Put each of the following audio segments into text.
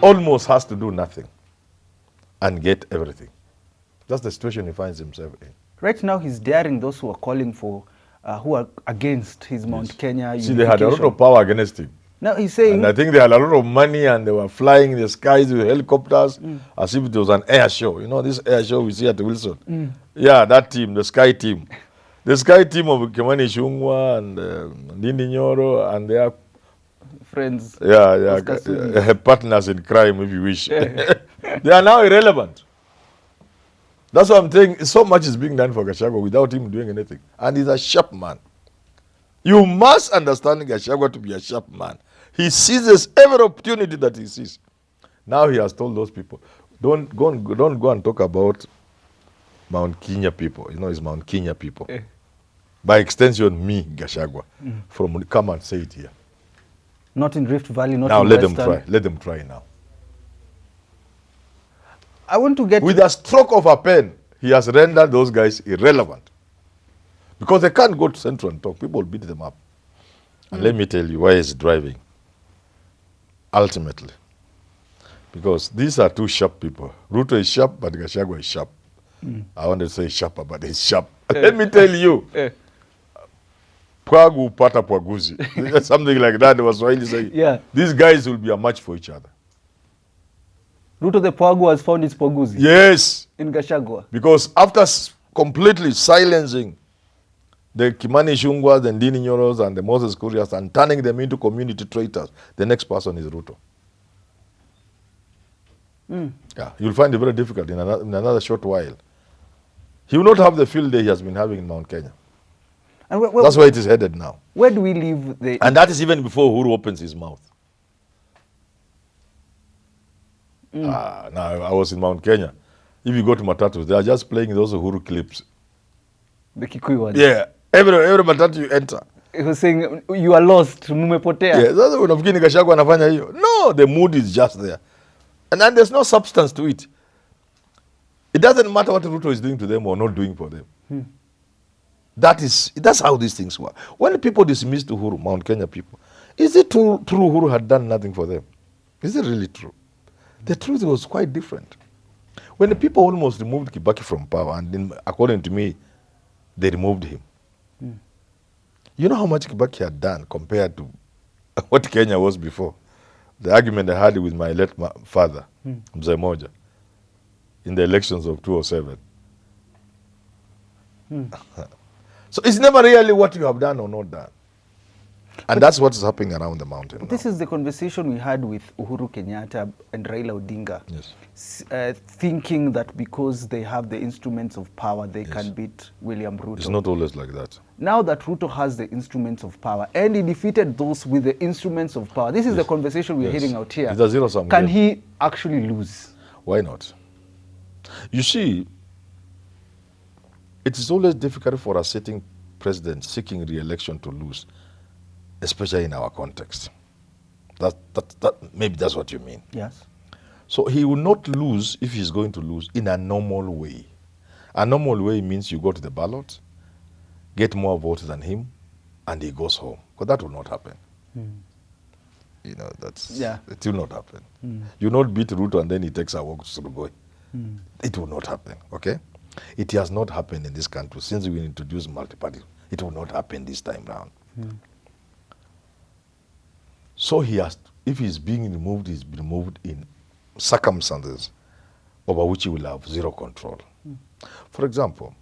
almost has to do nothing and get everything. That's the situation he finds himself in. Right now, he's daring those who are calling for, who are against his Mount Kenya unification. See, they had a lot of power against him. Now he's saying... And I think they had a lot of money and they were flying in the skies with helicopters as if it was an air show. You know, this air show we see at Wilson? Yeah, that team, the Sky team. The Sky team of Kimani Ichung'wah and Ndindi Nyoro and their friends. Yeah, partners in crime, if you wish. They are now irrelevant. That's what I'm saying. So much is being done for Gachagua without him doing anything. And he's a sharp man. You must understand Gachagua to be a sharp man. He seizes every opportunity that he sees. Now he has told those people, don't go and talk about Mount Kenya people. You know, it's Mount Kenya people. By extension, me, Gachagua, come and say it here. Not in Rift Valley, not now in let Western. them try. Let them try now. I want to get... With a stroke of a pen, he has rendered those guys irrelevant. Because they can't go to Central and talk. People beat them up. And let me tell you why he's driving. Ultimately. Because these are two sharp people. Ruto is sharp, but Gachagua is sharp. I wanted to say sharper, but he's sharp. Let me tell you. Pwagu pata pwaguzi. Something like that was Swahili saying. Yeah. These guys will be a match for each other. Ruto the Pwagu has found his Pwaguzi. Yes. In Gachagua. Because after completely silencing the Kimani Ichung'wah, the Ndindi Nyoros, and the Moses Kurias, and turning them into community traitors, the next person is Ruto. Yeah, you'll find it very difficult in another short while. He will not have the field day he has been having in Mount Kenya. And that's where it is headed now. Where do we leave the... And that is even before Uhuru opens his mouth. Now, I was in Mount Kenya. If you go to Matatu, they are just playing those Uhuru clips. The Kikuyu ones. Yeah. Every Matatu you enter. He was saying, you are lost, mumepotea. Yeah, that's what unafikiri Gachagua anafanya hiyo. No, the mood is just there. And then there's no substance to it. It doesn't matter what Ruto is doing to them or not doing for them. That's how these things work. When people dismiss Uhuru, Mount Kenya people, is it true Uhuru had done nothing for them? Is it really true? The truth was quite different. When the people almost removed Kibaki from power, and then, according to me, they removed him. You know how much Kibaki had done compared to what Kenya was before? The argument I had with my late father, Mzee Moja, in the elections of 2007. So it's never really what you have done or not done. And that's what's happening around the mountain. This is the conversation we had with Uhuru Kenyatta and Raila Odinga. Yes. Thinking that because they have the instruments of power, they can beat William Ruto. It's not always like that. Now that Ruto has the instruments of power, and he defeated those with the instruments of power, this is the conversation we're hearing out here. It's a zero-sum Can game. he actually lose? Why not? You see, it is always difficult for a sitting president seeking re-election to lose, especially in our context. Maybe that's what you mean. Yes. So he will not lose if he's going to lose in a normal way. A normal way means you go to the ballot, get more votes than him, and he goes home. But that will not happen. You know, it will not happen. You not beat Ruto and then he takes a walk to Surugoi. It will not happen, okay? It has not happened in this country since we introduced multi-party. It will not happen this time round. So if he's being removed, he's been removed in circumstances over which he will have zero control. For example,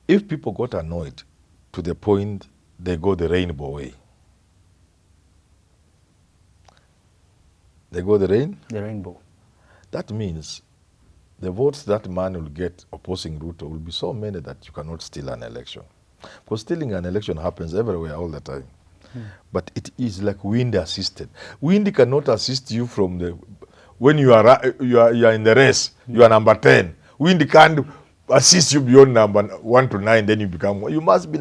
if people got annoyed to the point they go the rainbow way, they go the rainbow. That means the votes that man will get opposing Ruto will be so many that you cannot steal an election. Because stealing an election happens everywhere all the time. But it is like wind assisted. Wind cannot assist you from when you are in the race, you are number 10. Wind can't assist you beyond number 1 to 9, then you become one. You must be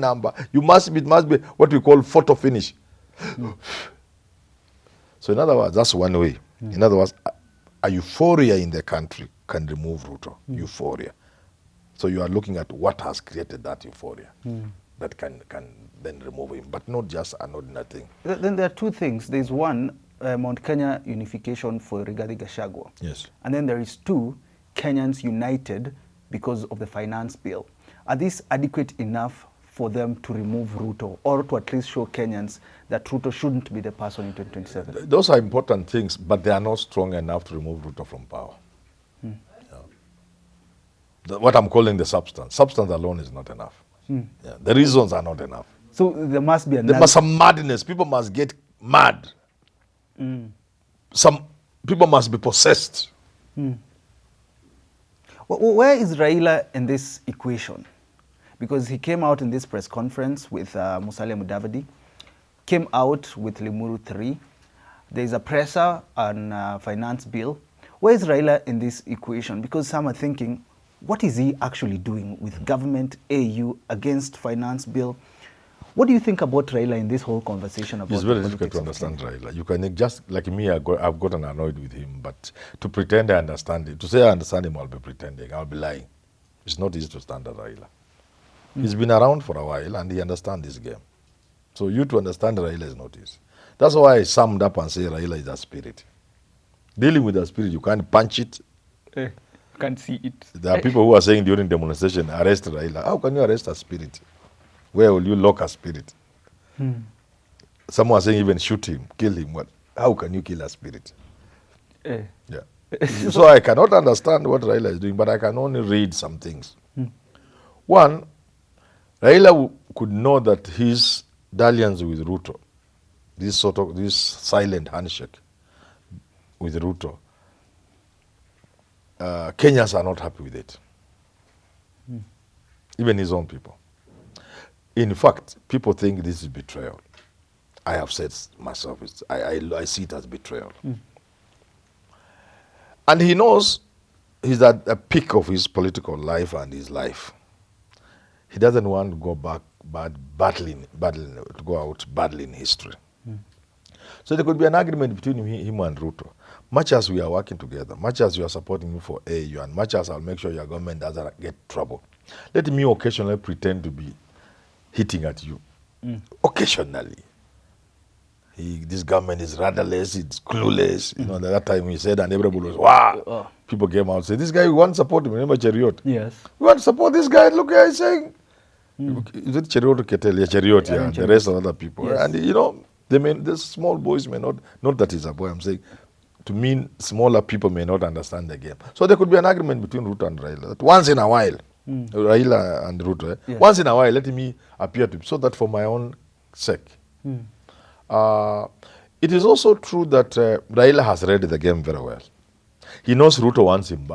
what we call photo finish. So in other words, that's one way. In other words, a euphoria in the country can remove Ruto. Euphoria. So you are looking at what has created that euphoria that can then remove him, but not just an ordinary thing. Then there are two things. There's one, Mount Kenya unification for Rigathi Gachagua. Yes. And then there is 2, Kenyans united because of the finance bill. Are these adequate enough for them to remove Ruto, or to at least show Kenyans that Ruto shouldn't be the person in 2027? Those are important things, but they are not strong enough to remove Ruto from power. What I'm calling the substance. Substance alone is not enough. Yeah. The reasons are not enough. So there must be There must be some madness. People must get mad. Some people must be possessed. Where is Raila in this equation? Because he came out in this press conference with Musalia Mudavadi, came out with Limuru 3. There is a presser on finance bill. Where is Raila in this equation? Because some are thinking, what is he actually doing with government, AU, against finance bill? What do you think about Raila in this whole conversation about It's very difficult to understand Raila. You can just, like me, I've gotten annoyed with him, but to pretend I understand him, to say I understand him, I'll be pretending, I'll be lying. It's not easy to stand Raila. He's been around for a while and he understands this game. So you to understand Raila is not easy. That's why I summed up and say Raila is a spirit. Dealing with a spirit, you can't punch it. You can't see it. There are people who are saying during demonstration, arrest Raila. How can you arrest a spirit? Where will you lock a spirit? Some are saying even shoot him, kill him. What? How can you kill a spirit? Yeah. So I cannot understand what Raila is doing, but I can only read some things. One, Raila could know that his dalliance with Ruto, this silent handshake with Ruto, Kenyans are not happy with it. Even his own people. In fact, people think this is betrayal. I have said myself, I see it as betrayal. And he knows he's at a peak of his political life and his life. He doesn't want to go back battling, to go out battling history. So there could be an agreement between him and Ruto. Much as we are working together, much as you are supporting me for AU, and much as I'll make sure your government doesn't get trouble, let me occasionally pretend to be hitting at you. Occasionally. This government is rudderless, it's clueless. You know, at that time he said, and everybody was, wow. People came out and said, this guy, we want to support him. Remember Cheriot? Yes. We want to support this guy. Look here, he's saying. Is it Cheriot or Ketel? Yeah, Cheriot, yeah. The rest of other people. Yes. And, you know, the small boys may not that he's a boy, I'm saying, to mean smaller people may not understand the game. So there could be an agreement between Ruto and Raila. That once in a while, Raila and Ruto, Yes. once in a while, let me appear to, so that for my own sake. It is also true that Raila has read the game very well. He knows Ruto wants him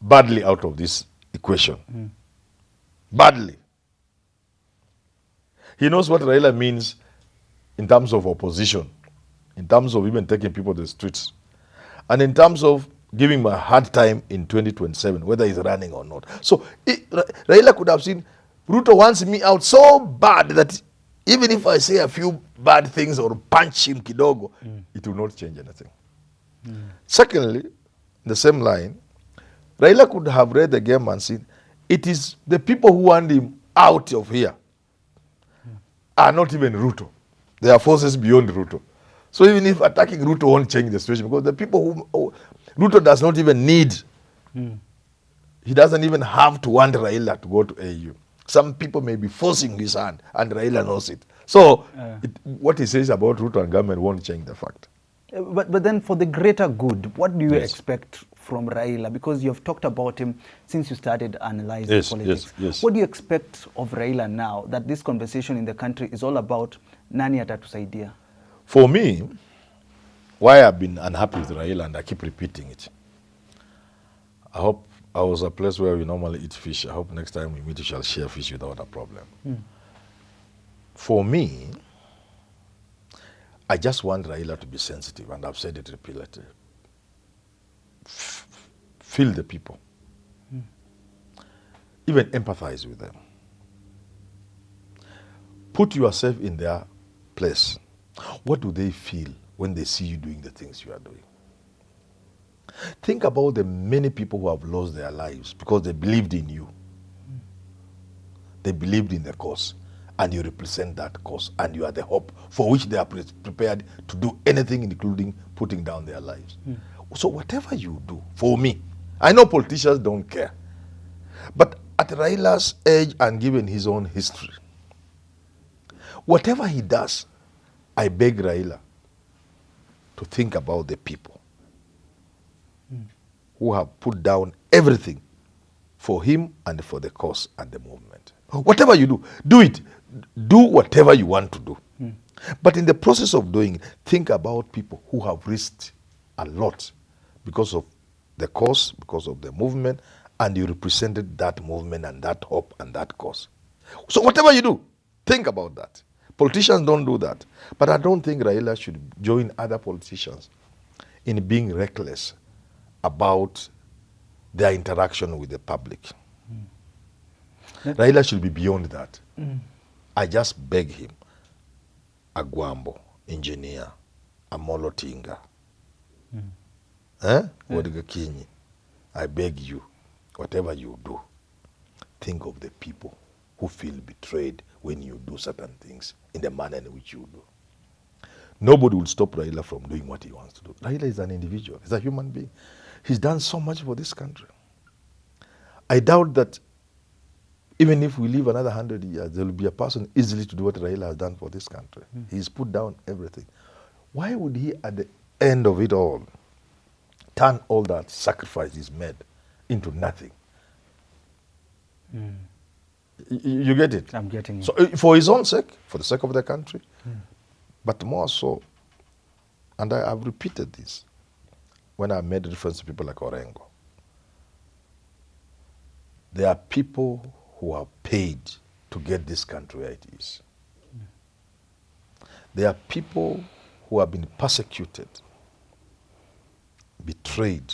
badly out of this equation. Badly. He knows what Raila means in terms of opposition, in terms of even taking people to the streets, and in terms of giving him a hard time in 2027, whether he's running or not. So Raila could have seen, Ruto wants me out so bad that even if I say a few bad things or punch him kidogo, it will not change anything. Secondly, the same line, Raila could have read the game and seen, it is the people who want him out of here are not even Ruto. There are forces beyond Ruto. So even if attacking Ruto won't change the situation, because the people who Ruto does not even need, he doesn't even have to want Raila to go to AU. Some people may be forcing his hand, and Raila knows it. So what he says about Ruto and government won't change the fact. But then for the greater good, what do you expect from Raila? Because you've talked about him since you started analyzing politics. Yes. What do you expect of Raila now that this conversation in the country is all about nani atatusaidia? For me, why I've been unhappy with Raila, and I keep repeating it, I hope I was a place where we normally eat fish. I hope next time we meet we shall share fish without a problem. For me, I just want Raila to be sensitive, and I've said it repeatedly. Feel the people. Even empathize with them. Put yourself in their place. What do they feel when they see you doing the things you are doing? Think about the many people who have lost their lives because they believed in you. They believed in the cause. and you represent that cause, and you are the hope for which they are prepared to do anything, including putting down their lives. So whatever you do, for me, I know politicians don't care, but at Raila's age and given his own history, whatever he does, I beg Raila to think about the people who have put down everything for him and for the cause and the movement. Whatever you do, do it. Do whatever you want to do. But in the process of doing it, think about people who have risked a lot because of the cause, because of the movement, and you represented that movement and that hope and that cause. So whatever you do, think about that. Politicians don't do that. But I don't think Raila should join other politicians in being reckless about their interaction with the public. Raila should be beyond that. I just beg him, a Gwambo, engineer, a Molotinga, Wodigakinyi, I beg you, whatever you do, think of the people who feel betrayed when you do certain things in the manner in which you do. Nobody will stop Raila from doing what he wants to do. Raila is an individual. He's a human being. He's done so much for this country. I doubt that even if we live another 100 years, there will be a person easily to do what Raila has done for this country. He's put down everything. Why would he, at the end of it all, turn all that sacrifice he's made into nothing? You get it? I'm getting it. So for his own sake, for the sake of the country, but more so, and I've repeated this when I made reference to people like Orengo. There are people who are paid to get this country where it is. There are people who have been persecuted, betrayed.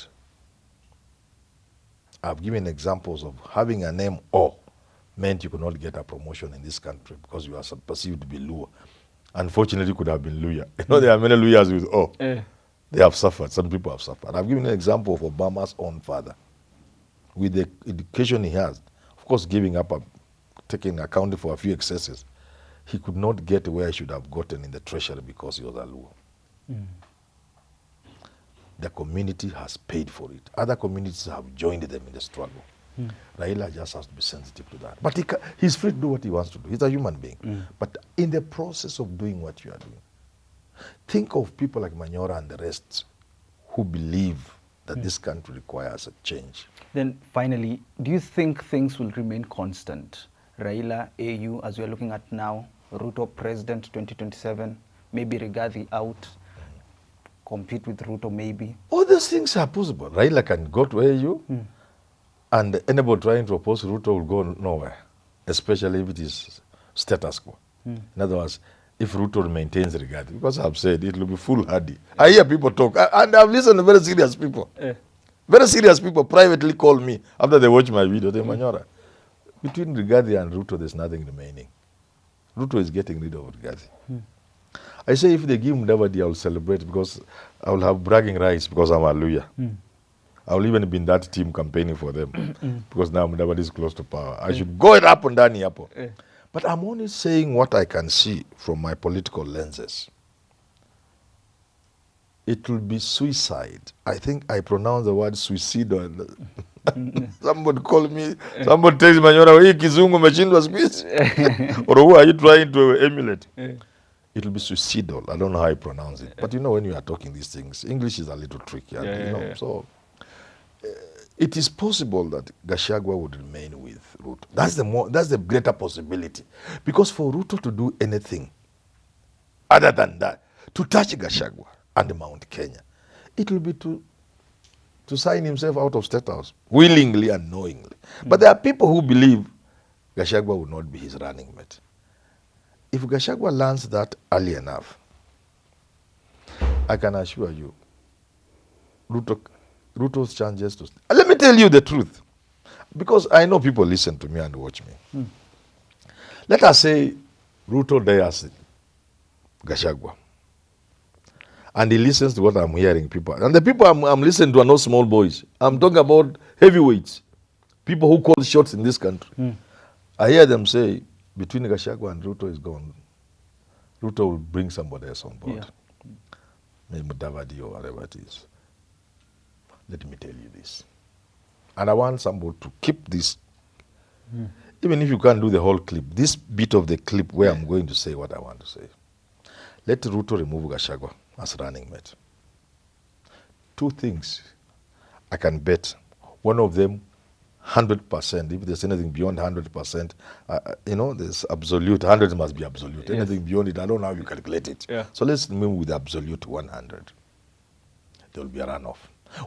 I've given examples of having a name O meant you could not get a promotion in this country because you are perceived to be Luo. Unfortunately, could have been Luya. You know, there are many Luyas with O. They have suffered. Some people have suffered. I've given an example of Obama's own father. With the education he has, of course, giving up, taking accounting for a few excesses, he could not get where he should have gotten in the treasury because he was a Luo. The community has paid for it. Other communities have joined them in the struggle. Raila just has to be sensitive to that. But he's free to do what he wants to do. He's a human being. But in the process of doing what you are doing, think of people like Manyora and the rest who believe that this country requires a change. Then finally, do you think things will remain constant? Raila, AU, as we are looking at now, Ruto president 2027, maybe Rigathi out, compete with Ruto maybe? All those things are possible. Raila can go to AU, and anybody trying to oppose Ruto will go nowhere, especially if it is status quo. In other words, if Ruto maintains Rigathi, because I've said it will be foolhardy. I hear people talk, and I've listened to very serious people. Very serious people privately call me after they watch my video. They Manyora, between Rigathi and Ruto, there's nothing remaining. Ruto is getting rid of Rigathi. I say if they give Mudavadi, I will celebrate because I will have bragging rights because I'm a Luya. I will even be in that team campaigning for them because now Mudavadi is close to power. I should go it up and down here. But I'm only saying what I can see from my political lenses. It will be suicide. I think I pronounce the word suicidal. Somebody call me, somebody tells Manyora, hii kizungu umeshindwa siku hizi. Or who are you trying to emulate? It will be suicidal. I don't know how I pronounce it. But you know, when you are talking these things, English is a little tricky. So it is possible that Gachagua would remain with Ruto. That's the greater possibility. Because for Ruto to do anything other than that, to touch Gachagua and Mount Kenya, it will be to sign himself out of State House, willingly and knowingly. But there are people who believe Gachagua will not be his running mate. If Gachagua learns that early enough, I can assure you, Ruto's chances to... Let me tell you the truth, because I know people listen to me and watch me. Let us say Ruto dares Gachagua, and he listens to what I'm hearing people. And the people I'm listening to are not small boys. I'm talking about heavyweights, people who call shots in this country. I hear them say, between Gachagua and Ruto is gone. Ruto will bring somebody else on board. Yeah. Maybe Mudavadi or whatever it is. Let me tell you this. And I want somebody to keep this, even if you can't do the whole clip, this bit of the clip where I'm going to say what I want to say. Let Ruto remove Gachagua as running mate. Two things I can bet. One of them, 100%. If there's anything beyond 100%, there's absolute. 100 must be absolute. Yes. Anything beyond it, I don't know how you calculate it. Yeah. So let's move with absolute 100. There will be a runoff.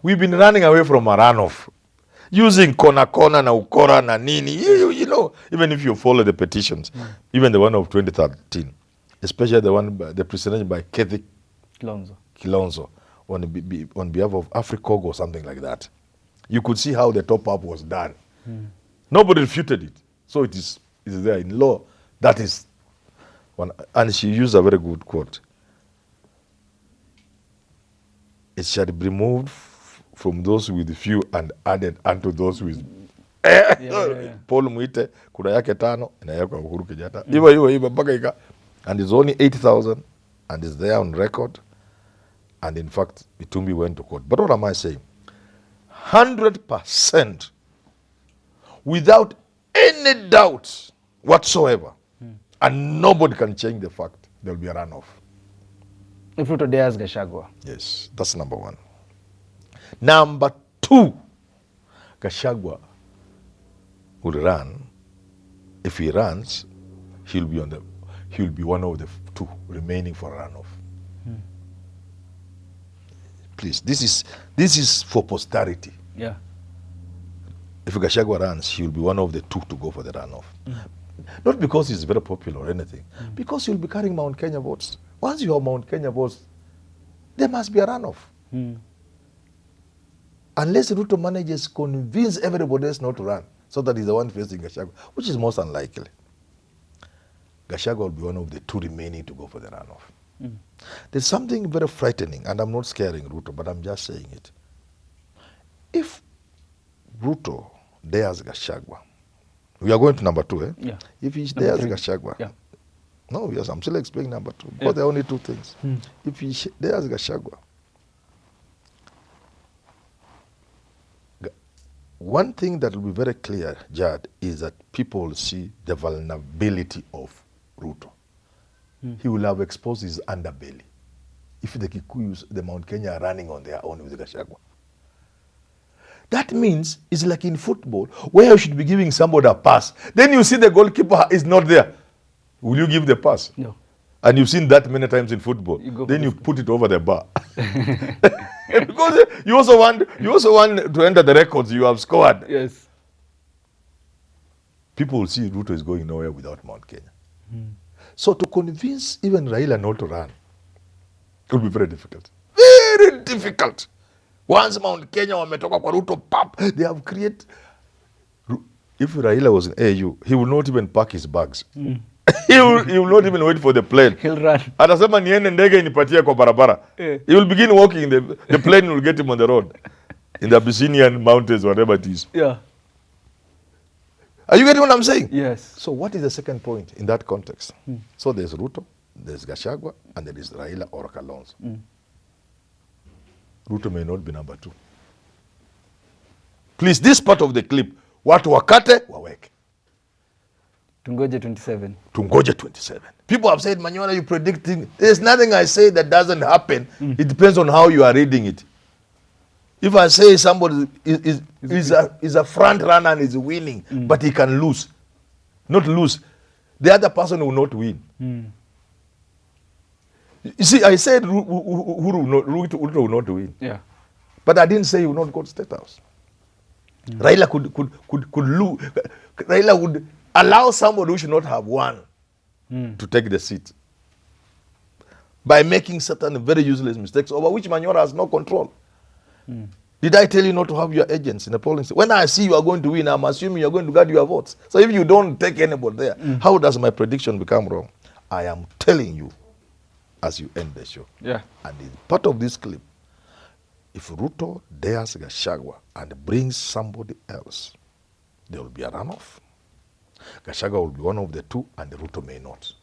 We've been running away from a runoff. Using kona na ukora na nini. You know, even if you follow the petitions, even the one of 2013, especially the presentation by Kalonzo on behalf of Africog or something like that. You could see how the top-up was done. Nobody refuted it. So it is there in law. That is one. And she used a very good quote. It shall be removed from those with few and added unto those with Paul Mwite kura yake 5 inawekwa Uhuru Kenyatta. Hivyo mpaka and it's only 80,000 and it's there on record. And in fact, Itumbi went to court. But what am I saying? 100% without any doubt whatsoever. And nobody can change the fact there will be a runoff. If Ruto dares Gachagua. Yes, that's number one. Number two, Gachagua will run. If he runs, he'll be one of the 2 remaining for a runoff. Please, this is for posterity. Yeah. If Gachagua runs, he'll be one of the 2 to go for the runoff. Not because he's very popular or anything, because he'll be carrying Mount Kenya votes. Once you have Mount Kenya votes, there must be a runoff. Unless Ruto manages to convince everybody else not to run, so that he's the one facing Gachagua, which is most unlikely. Gachagua will be one of the 2 remaining to go for the runoff. There's something very frightening, and I'm not scaring Ruto, but I'm just saying it. If Ruto dares Gachagua, we are going to number 2, eh? Yeah. If he dares Gachagua, no, yes, I'm still explaining number 2, because there are only 2 things. If he dares Gachagua, one thing that will be very clear, Jad, is that people see the vulnerability of Ruto. He will have exposed his underbelly if the Kikuyus, the Mount Kenya, are running on their own with Gachagua. That means it's like in football, where you should be giving somebody a pass. Then you see the goalkeeper is not there. Will you give the pass? No. And you've seen that many times in football. Then you put it over the bar. Because you also want to enter the records you have scored. Yes. People will see Ruto is going nowhere without Mount Kenya. So to convince even Raila not to run, it will be very difficult. Very difficult. Once Mount Kenya wametoka kwa Ruto, pap, they have created. If Raila was in AU, he will not even pack his bags. He will not even wait for the plane. He'll run. Atasema niende ndege inipatie kwa barabara. He will begin walking. The plane will get him on the road. In the Abyssinian mountains, whatever it is. Yeah. Are you getting what I'm saying? Yes. So what is the second point in that context? So there's Ruto, there's Gachagua, and there is Raila or Kalonzo. Ruto may not be number 2. Please, this part of the clip, watu wakate, waweke. Tungoje 27. Tungoje 27. People have said, Manyora, you predicting. There's nothing I say that doesn't happen. It depends on how you are reading it. If I say somebody is a front runner and is winning, but he can lose, not lose, the other person will not win. You see, I said Ruto will not win. Yeah. But I didn't say he will not go to State House. Raila could lose. Raila would allow somebody who should not have won to take the seat by making certain very useless mistakes over which Manyora has no control. Did I tell you not to have your agents in the polling station? When I see you are going to win, I'm assuming you are going to guard your votes. So if you don't take anybody there, how does my prediction become wrong? I am telling you as you end the show. Yeah. And in part of this clip, if Ruto dares Gachagua and brings somebody else, there will be a runoff. Gachagua will be one of the two and Ruto may not.